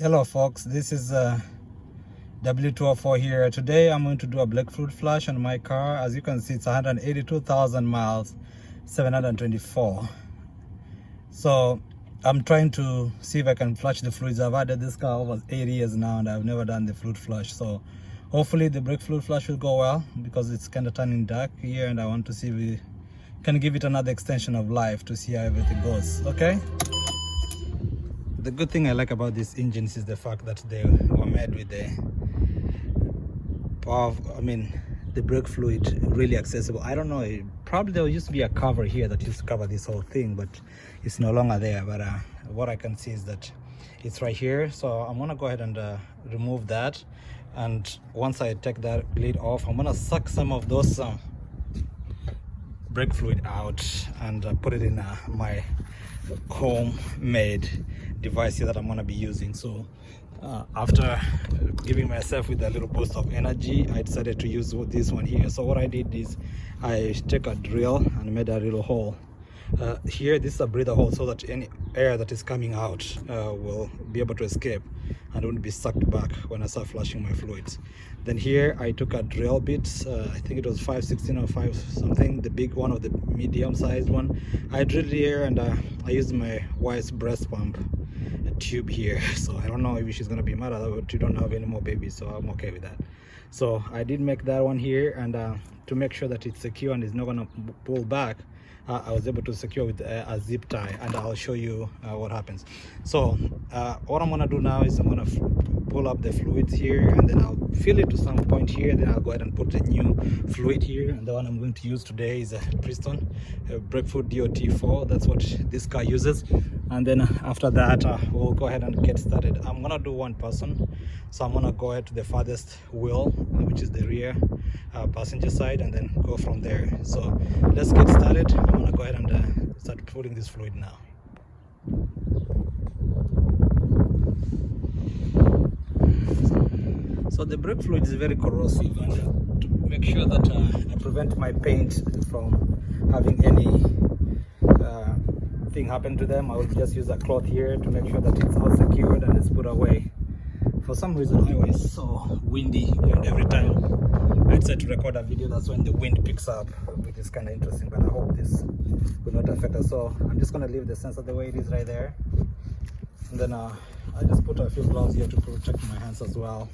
Hello folks, this is W204 here. Today I'm going to do a black fluid flush on my car. As you can see, it's 182,000 miles, 724. So I'm trying to see if I can flush the fluids. I've had this car over 8 years now and I've never done the fluid flush. So hopefully the brake fluid flush will go well because it's kind of turning dark here and I want to see if we can give it another extension of life to see how everything goes. Okay? The good thing I like about these engines is the fact that they were made with the power, the brake fluid really accessible. I don't know, probably there used to be a cover here that used to cover this whole thing, but it's no longer there. But what I can see is that it's right here. So I'm gonna go ahead and remove that. And once I take that lid off, I'm gonna suck some of those brake fluid out and put it in my homemade device here that I'm going to be using. So after giving myself with a little boost of energy, I decided to use this one here. So what I did is I took a drill and made a little hole here. This is a breather hole so that any air that is coming out will be able to escape and won't be sucked back when I start flushing my fluids. Then here I took a drill bit, I think it was 516 or 5 something, the big one or the medium sized one. I drilled here and I used my wife's breast pump tube here. So I don't know if she's gonna be mad at that, but you don't have any more babies, so I'm okay with that. So I did make that one here, and to make sure that it's secure and it's not gonna pull back, I was able to secure with a zip tie, and I'll show you what happens. So what I'm gonna do now is I'm gonna pull up the fluids here, and then I'll fill it to some point here. Then I'll go ahead and put the new fluid here, and the one I'm going to use today is a Priston brake fluid DOT4. That's what this car uses. And then after that we'll go ahead and get started. I'm gonna do one person, so I'm gonna go ahead to the farthest wheel, which is the rear passenger side, and then go from there. So let's get started. I'm gonna go ahead and start putting this fluid now. So the brake fluid is very corrosive, and to make sure that I prevent my paint from having any thing happen to them, I will just use a cloth here to make sure that it's all secured and it's put away. For some reason Iowa is so windy, and every time I decide to record a video, that's when the wind picks up, which is kind of interesting, but I hope this will not affect us. So I'm just going to leave the sensor the way it is right there, and then I just put a few gloves here to protect my hands as well.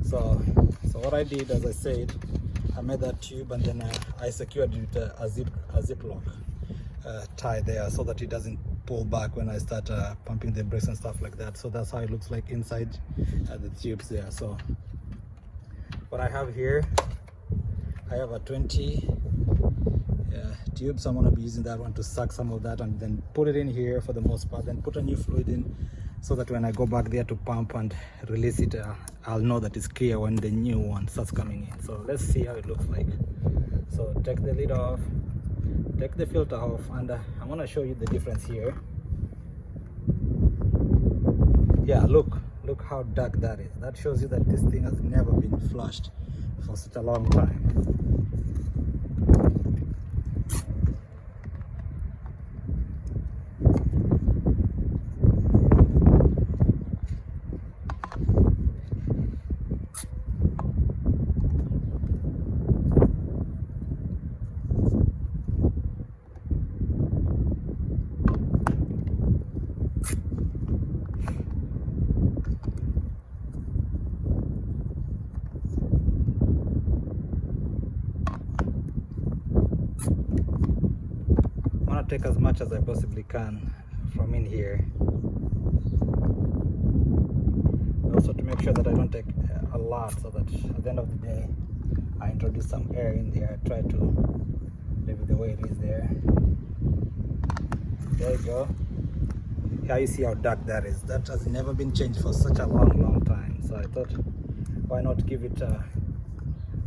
So what I did, as I said, I made that tube, and then I secured it with a zip lock tie there, so that it doesn't pull back when I start pumping the brakes and stuff like that. So that's how it looks like inside the tubes there. So what I have here, I have a 20 tube, so I'm going to be using that one to suck some of that and then put it in here for the most part, then put a new fluid in, so that when I go back there to pump and release it, I'll know that it's clear when the new one starts coming in. So let's see how it looks like. So take the lid off, take the filter off, and I'm going to show you the difference here. Yeah, look how dark that is. That shows you that this thing has never been flushed for such a long time. Take as much as I possibly can from in here, also to make sure that I don't take a lot, so that at the end of the day I introduce some air in there. I try to leave it the way it is there. There you go. Here you see how dark that is. That has never been changed for such a long time, so I thought, why not give it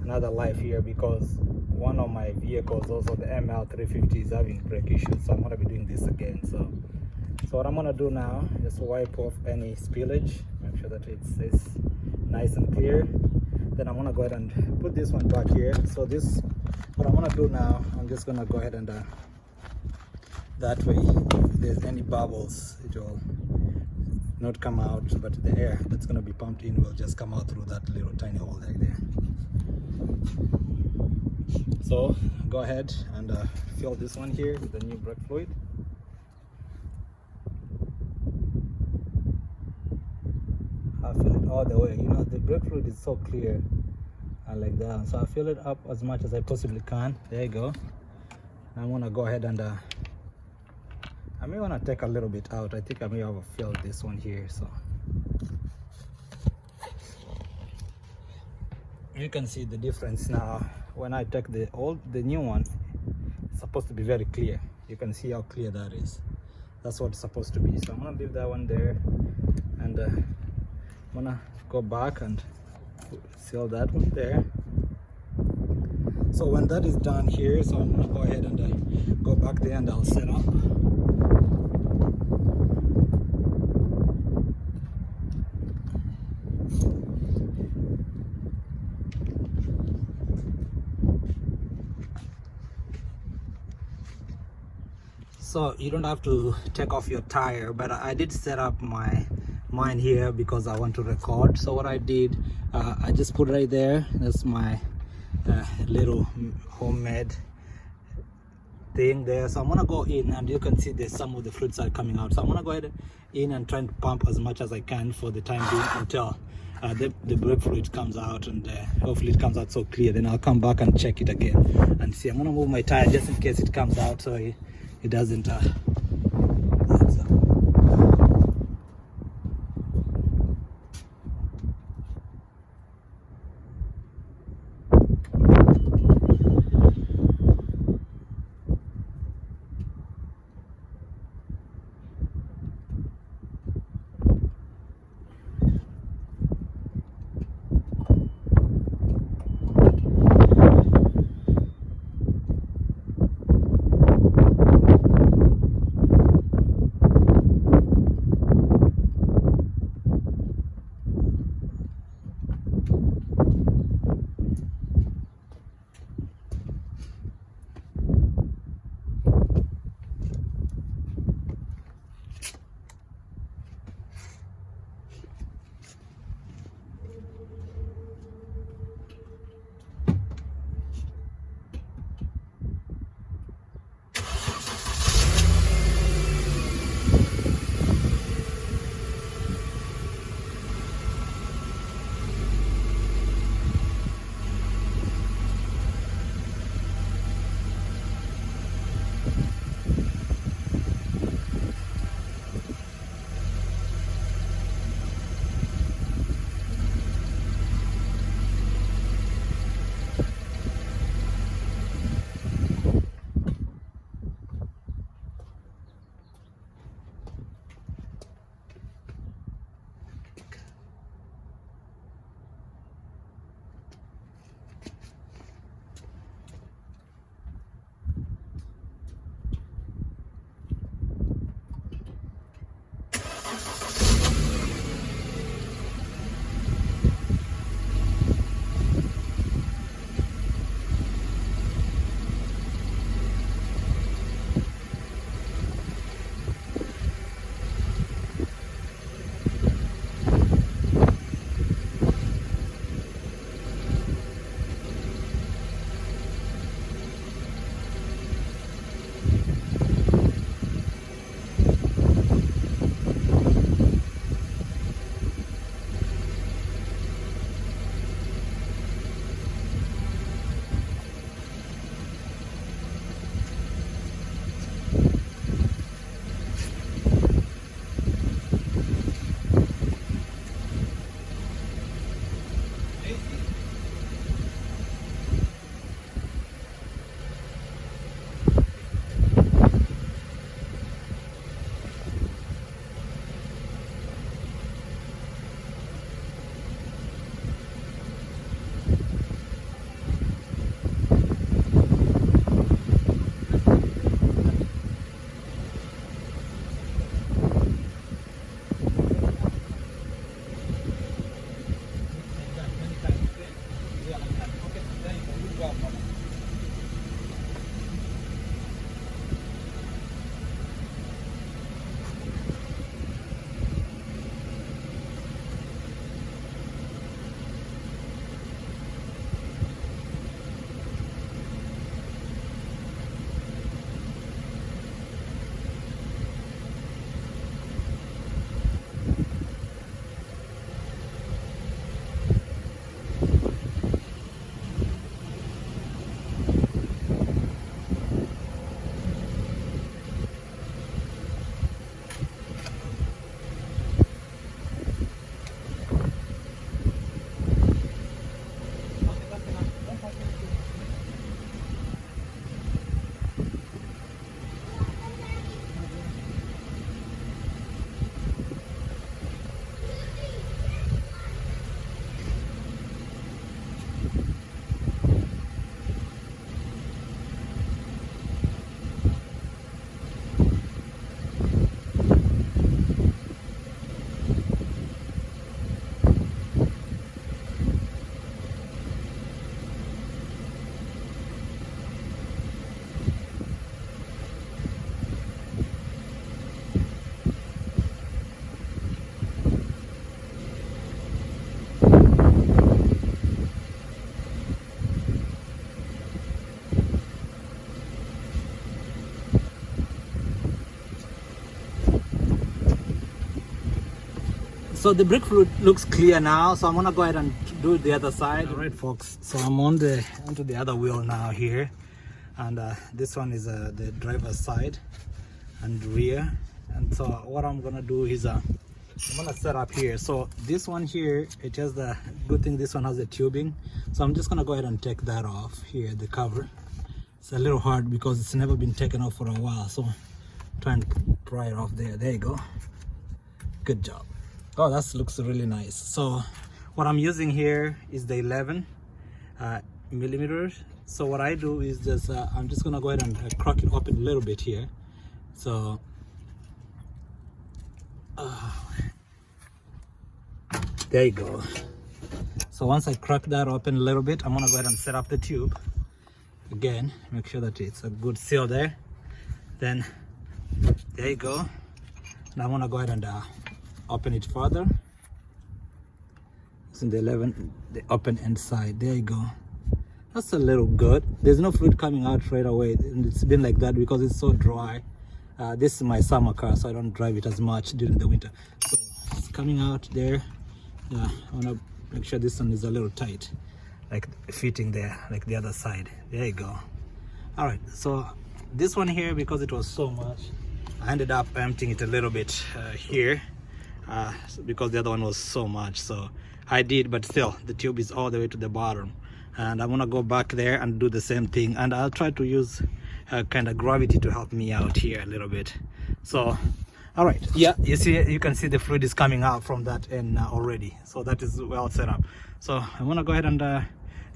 another life here, because one of my vehicles, also the ML350, is having brake issues, so I'm going to be doing this again. So what I'm going to do now is wipe off any spillage, make sure that it's nice and clear. Then I'm going to go ahead and put this one back here. So what I'm going to do now, I'm just going to go ahead and that way, if there's any bubbles, it will not come out, but the air that's going to be pumped in will just come out through that little tiny hole right there. So go ahead and fill this one here with the new brake fluid. I fill it all the way. You know, the brake fluid is so clear. I like that. So I fill it up as much as I possibly can. There you go. I'm gonna go ahead and I may want to take a little bit out. I think I may have filled this one here, so you can see the difference now. When I take the new one, it's supposed to be very clear. You can see how clear that is. That's what it's supposed to be. So I'm gonna leave that one there, and I'm gonna go back and seal that one there. So when that is done here, so I'm gonna go ahead and go back there and I'll set up. So you don't have to take off your tire, but I did set up mine here because I want to record. So what I did, I just put right there. That's my little homemade thing there. So I'm gonna go in, and you can see there's some of the fruits are coming out. So I'm gonna go ahead in and try to pump as much as I can for the time being until the brake fluid comes out, and hopefully it comes out so clear. Then I'll come back and check it again and see. I'm gonna move my tire just in case it comes out, so it doesn't So the brake fluid looks clear now, so I'm gonna go ahead and do the other side. All right, folks, so I'm onto the other wheel now here, and this one is the driver's side and rear. And so what I'm gonna do is I'm gonna set up here. So this one here, it has the good thing, this one has the tubing, so I'm just gonna go ahead and take that off here, the cover. It's a little hard because it's never been taken off for a while, so try and pry it off there. There you go, good job. Oh, that looks really nice. So what I'm using here is the 11 millimeters. So what I do is just I'm just gonna go ahead and crack it open a little bit here. So there you go. So once I crack that open a little bit, I'm gonna go ahead and set up the tube again, make sure that it's a good seal there. Then there you go. Now I'm gonna go ahead and open it further. It's in the 11, the open end side. There you go. That's a little good. There's no fluid coming out right away, and it's been like that because it's so dry. This is my summer car, so I don't drive it as much during the winter. So it's coming out there. I want to make sure this one is a little tight, like fitting there, like the other side. There you go. All right, so this one here, because it was so much, I ended up emptying it a little bit here. Because the other one was so much, so I did, but still the tube is all the way to the bottom, and I'm gonna go back there and do the same thing, and I'll try to use kind of gravity to help me out here a little bit. So all right, yeah, you can see the fluid is coming out from that end already, so that is well set up. So I'm gonna go ahead and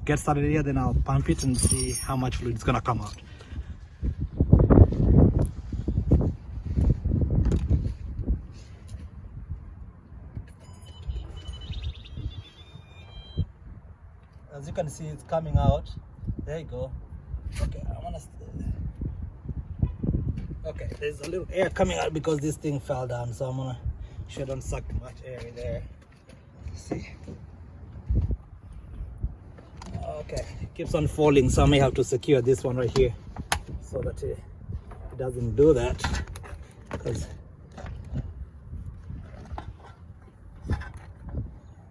get started here, then I'll pump it and see how much fluid is gonna come out. As you can see, it's coming out. There you go. Okay, I want to. Okay, there's a little air coming out because this thing fell down, so I'm gonna sure don't suck much air in there. See? Okay, it keeps on falling, so I may have to secure this one right here so that it doesn't do that. Because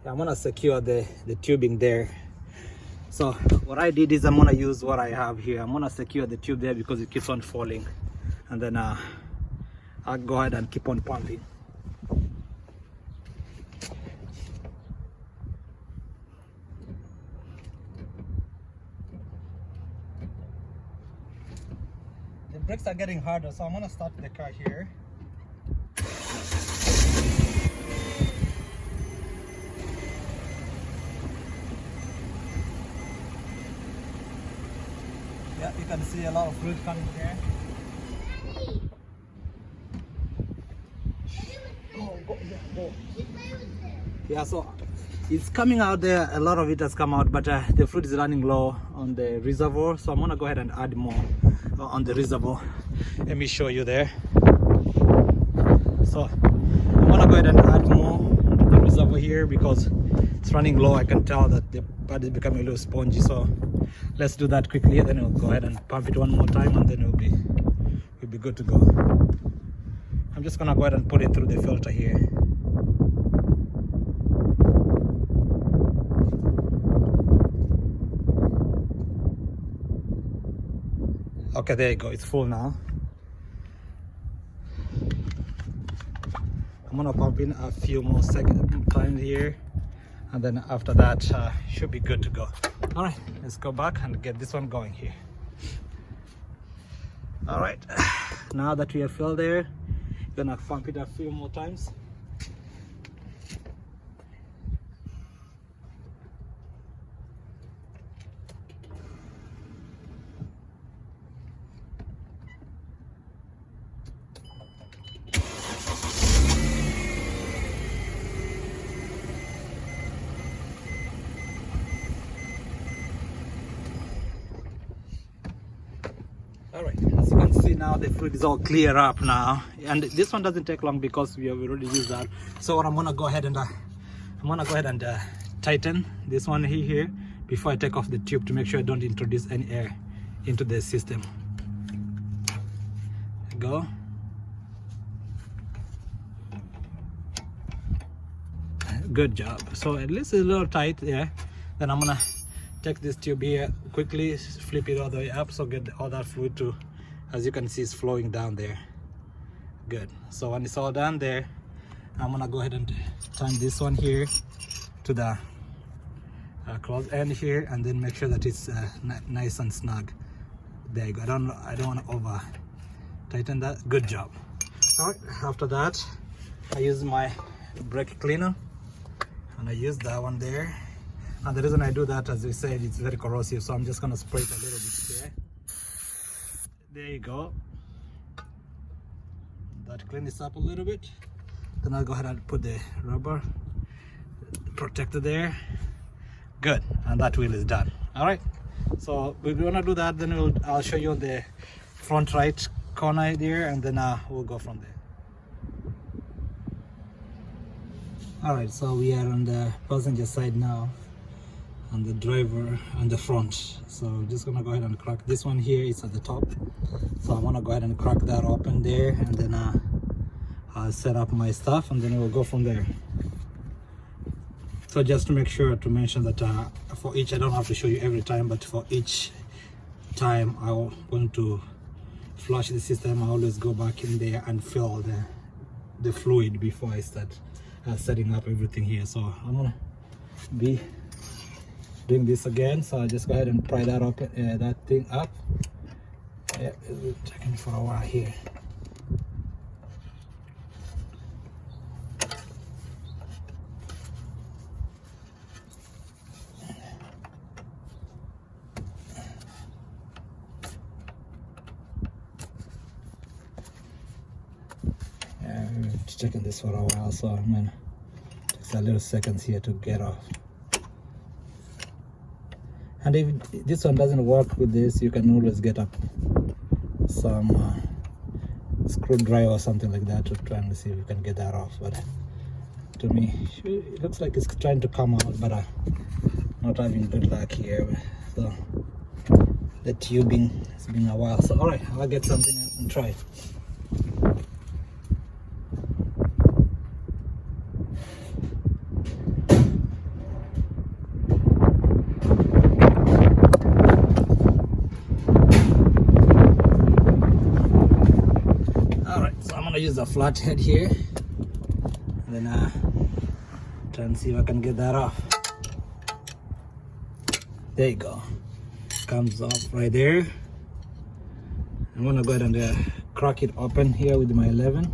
I'm gonna secure the tubing there. So what I did is I'm gonna use what I have here. I'm gonna secure the tube there because it keeps on falling, and then I'll go ahead and keep on pumping. The brakes are getting harder, so I'm gonna start the car here. Yeah, you can see a lot of fluid coming here. Go. Yeah, so it's coming out there. A lot of it has come out, but the fluid is running low on the reservoir, so I'm gonna go ahead and add more on the reservoir. Let me show you there. So I'm gonna go ahead and add more onto the reservoir here because it's running low. I can tell that the pad is becoming a little spongy, so let's do that quickly, then we'll go ahead and pump it one more time, and then we'll be good to go. I'm just gonna go ahead and put it through the filter here. Okay, there you go, it's full now. I'm gonna pump in a few more times here, and then after that should be good to go. All right, let's go back and get this one going here. All right, now that we have filled there, gonna pump it a few more times. All right, as you can see now, the fluid is all clear up now, and this one doesn't take long because we have already used that. So what I'm gonna go ahead and tighten this one here before I take off the tube to make sure I don't introduce any air into the system. There you go. Good job. So at least it's a little tight, yeah. Then I'm gonna take this tube here quickly, flip it all the way up, so get all that fluid to, as you can see, it's flowing down there. Good. So when it's all done there, I'm gonna go ahead and turn this one here to the close end here, and then make sure that it's nice and snug. There you go. I don't want to over tighten that. Good job. All right, after that I use my brake cleaner, and I use that one there. And the reason I do that, as we said, it's very corrosive, so I'm just gonna spray it a little bit there. There you go. That clean this up a little bit. Then I'll go ahead and put the rubber protector there. Good, and that wheel is done. All right, so we're gonna do that, then I'll show you the front right corner there, and then we'll go from there. All right, so we are on the passenger side now, and the driver on the front. So I'm just gonna go ahead and crack this one here. It's at the top, so I want to go ahead and crack that open there, and then I'll set up my stuff, and then we'll go from there. So just to make sure to mention that for each, I don't have to show you every time, but for each time I want to flush the system, I always go back in there and fill the fluid before I start setting up everything here. So I'm gonna be doing this again, so I'll just go ahead and pry that up, that thing up. Yeah, it's checking for a while here. Checking this for a while, so I'm gonna take a little seconds here to get off. And if this one doesn't work with this, you can always get up some screwdriver or something like that to try and see if you can get that off. But to me, it looks like it's trying to come out, but not having good luck here. So the tubing has been a while. So all right, I'll get something and try. Use a flat head here, and then try and see if I can get that off. There you go, comes off right there. I'm gonna go ahead and crack it open here with my 11.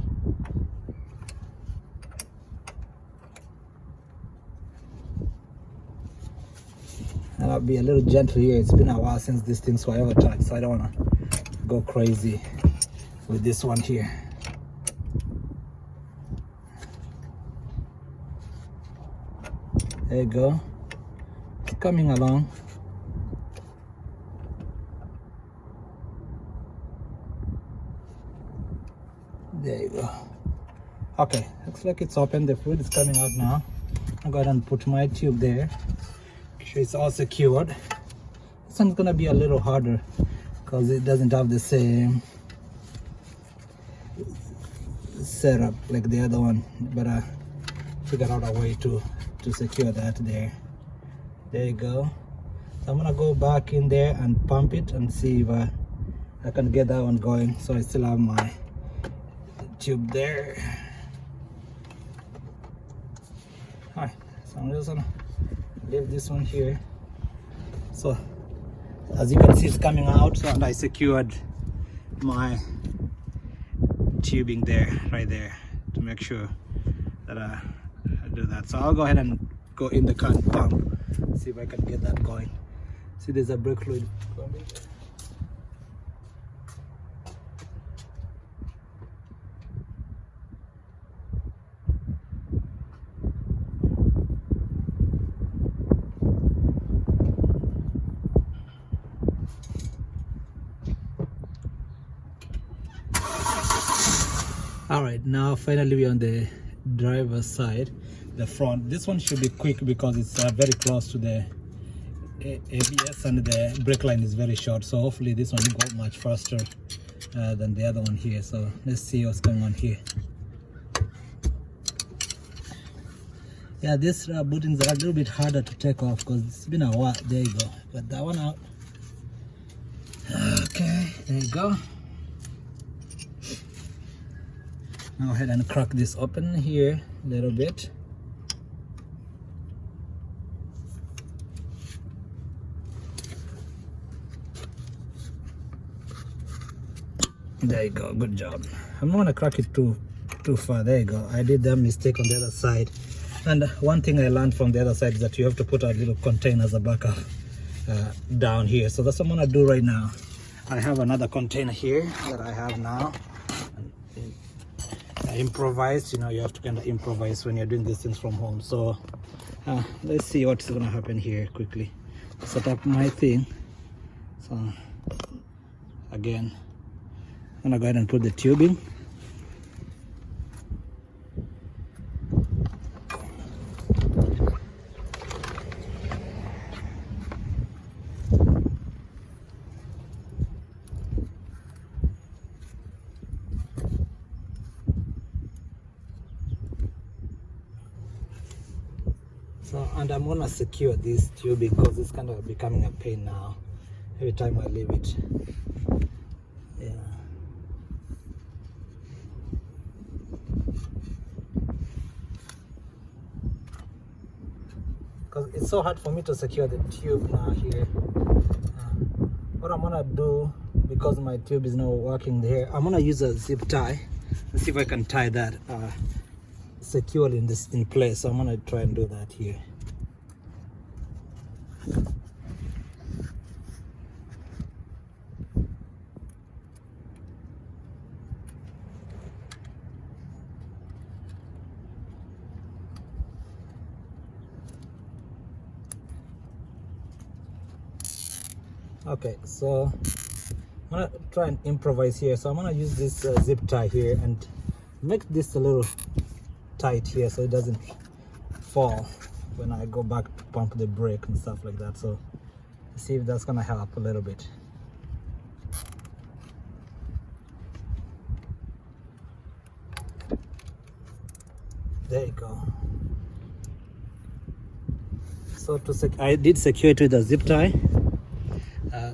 And I'll be a little gentle here. It's been a while since this thing's ever touched, so I don't want to go crazy with this one here. There you go, it's coming along. There you go. Okay, looks like it's open. The fluid is coming out now. I'll go ahead and put my tube there. Make sure it's all secured. This one's gonna be a little harder because it doesn't have the same setup like the other one, but I figured out a way to secure that there. There you go. So I'm gonna go back in there and pump it and see if I can get that one going. So I still have my tube there. Alright, so I'm just gonna leave this one here. So as you can see, it's coming out, so, and I secured my tubing there, right there, to make sure that I do that. So I'll go ahead and go in the car and pump, see if I can get that going. See, there's a brake fluid coming. All right, now finally we're on the driver's side, the front. This one should be quick because it's very close to the ABS, and the brake line is very short, so hopefully this one will go much faster than the other one here. So let's see what's going on here. Yeah, these bootings are a little bit harder to take off because it's been a while. There you go. Got that one out. Okay, there you go. Now go ahead and crack this open here a little bit. There you go, good job. I'm not gonna crack it too far. There you go. I did that mistake on the other side. And one thing I learned from the other side is that you have to put a little container as a backup down here. So that's what I'm gonna do right now. I have another container here that I have now. I improvised, you know, you have to kind of improvise when you're doing these things from home. So let's see what's gonna happen here quickly. Set up my thing. So again, I'm gonna go ahead and put the tubing. So, and I'm gonna secure this tubing because it's kind of becoming a pain now every time I leave it. Yeah. Because it's so hard for me to secure the tube now here. What I'm gonna do, because my tube is not working there, I'm gonna use a zip tie and see if I can tie that securely in place. So I'm gonna try and do that here. Okay, so I'm gonna try and improvise here. So I'm gonna use this zip tie here and make this a little tight here so it doesn't fall when I go back to pump the brake and stuff like that. So see if that's gonna help a little bit. There you go. So I did secure it with a zip tie.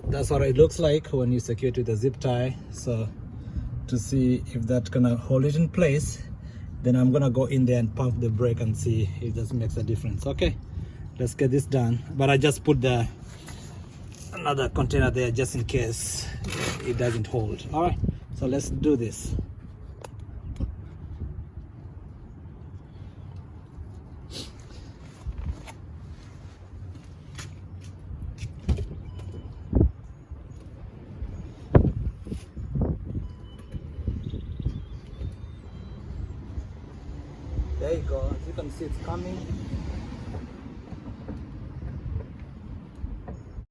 That's what it looks like when you secure it with a zip tie. So to see if that's gonna hold it in place, then I'm gonna go in there and pump the brake and see if this makes a difference. Okay, let's get this done. But I just put another container there just in case it doesn't hold. All right, so let's do this. There you go. As you can see, it's coming.